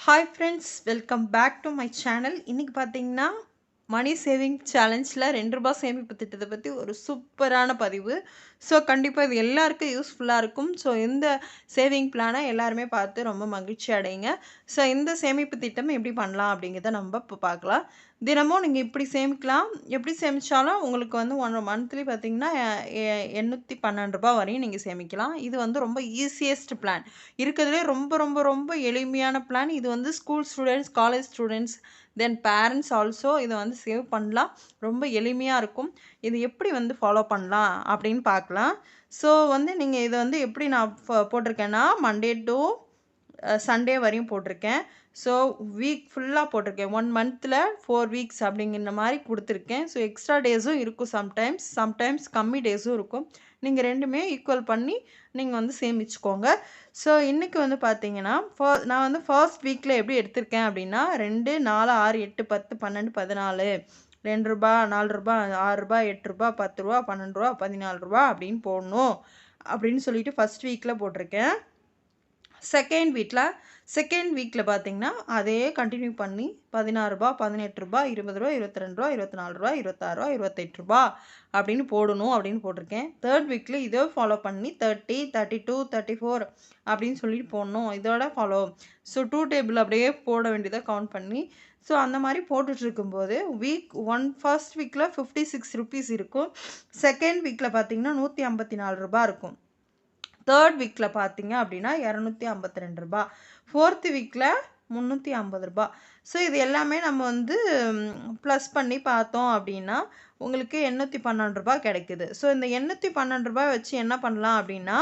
Hi friends, welcome back to my channel. இன்றைக்கி பார்த்தீங்கன்னா மணி saving சேலஞ்சில் ₹2 சேமிப்பு திட்டத்தை பற்றி ஒரு சூப்பரான பதிவு. ஸோ கண்டிப்பாக இது எல்லாருக்கும் யூஸ்ஃபுல்லாக இருக்கும். ஸோ இந்த சேவிங் பிளானை எல்லாருமே பார்த்து ரொம்ப மகிழ்ச்சி அடையுங்க. ஸோ இந்த சேமிப்பு திட்டம் எப்படி பண்ணலாம் அப்படிங்கிறத நம்ம இப்போ பார்க்கலாம். தினமும் நீங்கள் இப்படி சேமிக்கலாம். எப்படி சேமித்தாலும் உங்களுக்கு வந்து மந்த்லி பார்த்தீங்கன்னா ₹812 வரையும் நீங்கள் சேமிக்கலாம். இது வந்து ரொம்ப ஈஸியஸ்ட் பிளான் இருக்கிறதுலே. ரொம்ப ரொம்ப ரொம்ப எளிமையான பிளான் இது. வந்து ஸ்கூல் ஸ்டூடெண்ட்ஸ், காலேஜ் ஸ்டூடெண்ட்ஸ், தென் பேரண்ட்ஸ் ஆல்சோ இதை வந்து சேவ் பண்ணலாம். ரொம்ப எளிமையாக இருக்கும். இது எப்படி வந்து ஃபாலோ பண்ணலாம் அப்படின்னு பார்க்கலாம். ஸோ வந்து நீங்கள் இதை வந்து எப்படி நான் போட்டிருக்கேன்னா மண்டே டு சண்டே வரையும் போட்டிருக்கேன். ஸோ வீக் ஃபுல்லாக போட்டிருக்கேன். 1 மந்த்தில் 4 வீக்ஸ் அப்படிங்கிற மாதிரி கொடுத்துருக்கேன். ஸோ எக்ஸ்ட்ரா டேஸும் இருக்கும், சம்டைம்ஸ் கம்மி டேஸும் இருக்கும். நீங்கள் ரெண்டுமே ஈக்குவல் பண்ணி நீங்கள் வந்து சேமிச்சுக்கோங்க. ஸோ இன்றைக்கி வந்து பார்த்தீங்கன்னா நான் வந்து ஃபர்ஸ்ட் வீக்கில் எப்படி எடுத்திருக்கேன் அப்படின்னா 2, 4, 6, 8, 10, 12, 14, ₹2, ₹4, ₹6, ₹8, ₹10, ₹12, ₹14 அப்படின்னு போடணும் அப்படின்னு சொல்லிட்டு ஃபர்ஸ்ட் வீக்கில் போட்டிருக்கேன். செகண்ட் வீக்கில் பார்த்தீங்கன்னா அதே கண்டினியூ பண்ணி ₹16, ₹18, ₹20, ₹22, ₹24, ₹26, ₹28 அப்படின்னு போடணும் அப்படின்னு போட்டிருக்கேன். தேர்ட் வீக்கில் இதோ ஃபாலோ பண்ணி 30, 32, 34 அப்படின்னு சொல்லிட்டு போடணும். இதோட ஃபாலோ. ஸோ 2 டேபிள் அப்படியே போட வேண்டியதை கவுண்ட் பண்ணி. ஸோ அந்த மாதிரி போட்டுட்டு இருக்கும்போது வீக் 1 ஃபர்ஸ்ட் வீக்கில் ₹56 இருக்கும். செகண்ட் வீக்கில் பார்த்தீங்கன்னா ₹154 இருக்கும். தேர்ட் வீக்கில் பார்த்தீங்க அப்படின்னா ₹252, ஃபோர்த்து வீக்கில் ₹350. ஸோ இது எல்லாமே நம்ம வந்து ப்ளஸ் பண்ணி பார்த்தோம் அப்படின்னா உங்களுக்கு ₹812 கிடைக்குது. ஸோ இந்த ₹812 வச்சு என்ன பண்ணலாம் அப்படின்னா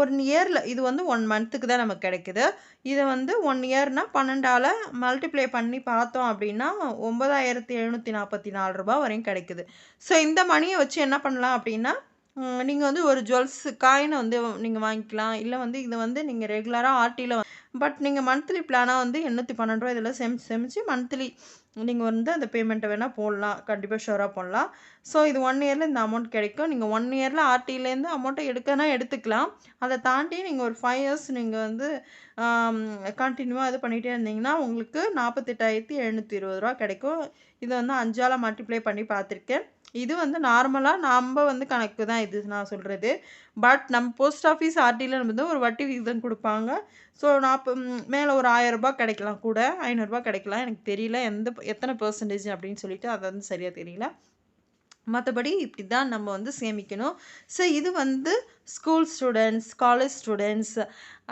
1 இயரில் இது வந்து 1 மந்த்துக்கு தான் நமக்கு கிடைக்குது. இதை வந்து 1 இயர்னால் 12ஆல் மல்டிப்ளை பண்ணி பார்த்தோம் அப்படின்னா ₹9744 வரையும் கிடைக்குது. ஸோ இந்த மணியை வச்சு என்ன பண்ணலாம் அப்படின்னா நீங்கள் வந்து ஒரு ஜுவல்ஸ் காயினை வந்து நீங்கள் வாங்கிக்கலாம். இல்லை வந்து இதை வந்து நீங்கள் ரெகுலராக ஆர்டியில் பட் நீங்கள் மந்த்லி பிளானாக வந்து ₹812 இதில் சேமித்து மந்த்லி நீங்கள் வந்து அந்த பேமெண்ட்டை வேணால் போடலாம். கண்டிப்பாக ஷூராக போடலாம். ஸோ இது 1 இயரில் இந்த அமௌண்ட் கிடைக்கும். நீங்கள் 1 இயரில் ஆர்டியிலேருந்து அமௌண்ட்டை எடுக்கனா எடுத்துக்கலாம். அதை தாண்டி நீங்கள் ஒரு 5 இயர்ஸ் நீங்கள் வந்து கண்டினியூவாக இது பண்ணிகிட்டே இருந்தீங்கன்னா உங்களுக்கு ₹48,720 கிடைக்கும். இதை வந்து 5ஆல் மல்டிப்ளை பண்ணி பார்த்துருக்கேன். இது வந்து நார்மலாக நம்ம வந்து கணக்கு தான் இது நான் சொல்கிறது. பட் நம்ம போஸ்ட் ஆஃபீஸ் ஆர்டியில் வந்து ஒரு வட்டி விகிதம் கொடுப்பாங்க. ஸோ மேலே ஒரு ₹1000 கிடைக்கலாம், கூட ₹500 கிடைக்கலாம். எனக்கு தெரியல எத்தனை பெர்சன்டேஜ் அப்படின்னு சொல்லிட்டு அதை வந்து சரியாக தெரியல. மற்றபடி இப்படி தான் நம்ம வந்து சேமிக்கணும். ஸோ இது வந்து school students, college students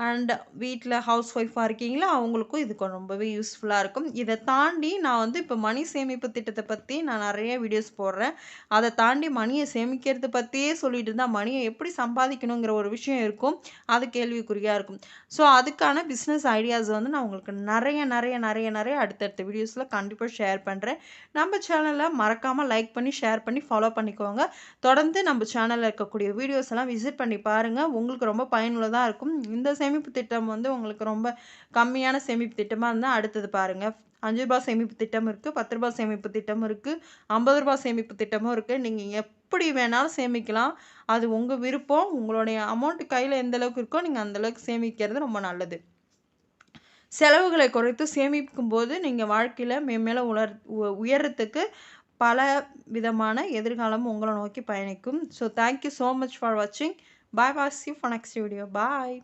and வீட்டில் ஹவுஸ் ஒய்ஃபாக இருக்கீங்களா அவங்களுக்கும் இது ரொம்பவே யூஸ்ஃபுல்லாக இருக்கும். இதை தாண்டி நான் வந்து இப்போ மணி சேமிப்பு திட்டத்தை பற்றி நான் நிறைய வீடியோஸ் போடுறேன். அதை தாண்டி மணியை சேமிக்கிறது பற்றியே சொல்லிட்டு இருந்தால் மணியை எப்படி சம்பாதிக்கணுங்கிற ஒரு விஷயம் இருக்கும், அது கேள்விக்குறியாக இருக்கும். ஸோ அதுக்கான பிஸ்னஸ் ஐடியாஸ் வந்து நான் உங்களுக்கு நிறைய அடுத்தடுத்த வீடியோஸில் கண்டிப்பாக ஷேர் பண்ணுறேன். நம்ம சேனலில் மறக்காமல் லைக் பண்ணி ஷேர் பண்ணி ஃபாலோ பண்ணிக்கோங்க. தொடர்ந்து நம்ம சேனலில் இருக்கக்கூடிய வீடியோஸ் எல்லாம் விசிட் பண்ணி பாருங்கள். உங்களுக்கு ரொம்ப பயனுள்ளதாக இருக்கும். இந்த சேமிப்பு திட்டம் வந்து உங்களுக்கு ரொம்ப கம்மியான சேமிப்பு திட்டமாக இருந்தால் அடுத்தது பாருங்கள். ₹5 சேமிப்பு திட்டம் இருக்குது, ₹10 சேமிப்பு திட்டம் இருக்குது, ₹50 சேமிப்பு திட்டமும் இருக்குது. நீங்கள் எப்படி வேணாலும் சேமிக்கலாம். அது உங்கள் விருப்பம். உங்களுடைய அமௌண்ட் கையில் எந்த அளவுக்கு இருக்கோ நீங்கள் அந்தளவுக்கு சேமிக்கிறது ரொம்ப நல்லது. செலவுகளை குறைத்து சேமிக்கும் போது நீங்கள் வாழ்க்கையில் மேன்மேலும் உயர்றதுக்கு பல விதமான எதிர்காலம் உங்களை நோக்கி பயணிக்கும். So thank you so much for வாட்சிங். பாய். See you for next video. Bye.